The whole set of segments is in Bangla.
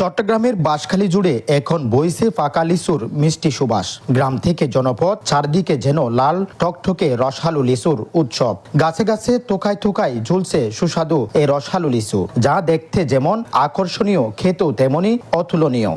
চট্টগ্রামের বাঁশখালী জুড়ে এখন বইছে ফাঁকা লিচুর মিষ্টি সুবাস। গ্রাম থেকে জনপদ, চারদিকে যেন লাল টকটকে রসালো লিচুর উৎসব। গাছে গাছে থোকায় থোকায় ঝুলছে সুস্বাদু এই রসালো লিচু, যা দেখতে যেমন আকর্ষণীয়, খেতেও তেমনি অতুলনীয়।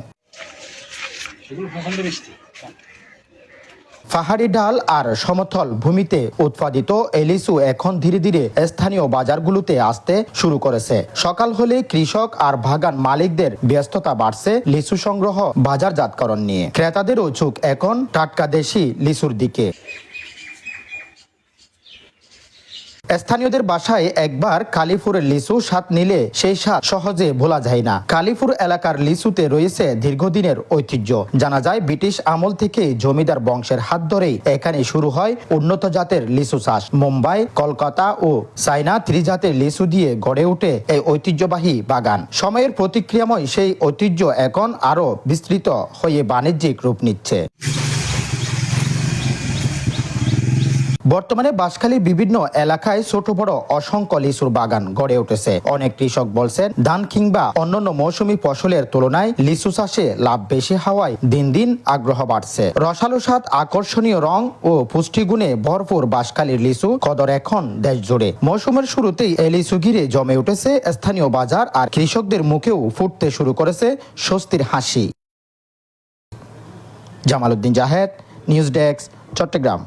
পাহাড়ি ঢাল আর সমতল ভূমিতে উৎপাদিত এই লিচু এখন ধীরে ধীরে স্থানীয় বাজারগুলোতে আসতে শুরু করেছে। সকাল হলে কৃষক আর বাগান মালিকদের ব্যস্ততা বাড়ছে লিচু সংগ্রহ, বাজারজাতকরণ নিয়ে। ক্রেতাদেরও ঝোঁক এখন টাটকা দেশি লিচুর দিকে। স্থানীয়দের বাসায় একবার কালীপুরের লিচু স্বাদ নিলে সেই স্বাদ সহজে ভোলা যায় না। কালীপুর এলাকার লিচুতে রয়েছে দীর্ঘদিনের ঐতিহ্য। জানা যায় ব্রিটিশ আমল থেকে জমিদার বংশের হাত ধরেই এখানে শুরু হয় উন্নত জাতের লিচু চাষ। মুম্বাই, কলকাতা ও চায়না ত্রিজাতের লিচু দিয়ে গড়ে ওঠে এই ঐতিহ্যবাহী বাগান। সময়ের প্রতিক্রিয়াময় সেই ঐতিহ্য এখন আরো বিস্তৃত হয়ে বাণিজ্যিক রূপ নিচ্ছে। বর্তমানে বাঁশখালীর বিভিন্ন এলাকায় ছোট বড় অসংখ্য লিচুর বাগান গড়ে উঠেছে। অনেক কৃষক বলছেন, ধান কিংবা অন্যান্য মৌসুমী ফসলের তুলনায় লিচু চাষে লাভ বেশি হওয়ায় দিন দিন আগ্রহ বাড়ছে। রসালো স্বাদ, আকর্ষণীয় রং ও পুষ্টিগুণে ভরপুর বাঁশখালীর লিচু কদর এখন দেশ জুড়ে। মৌসুমের শুরুতেই এই লিচু ঘিরে জমে উঠেছে স্থানীয় বাজার, আর কৃষকদের মুখেও ফুটতে শুরু করেছে স্বস্তির হাসি। Jamal Uddin Jahed, news desk, Chittagong.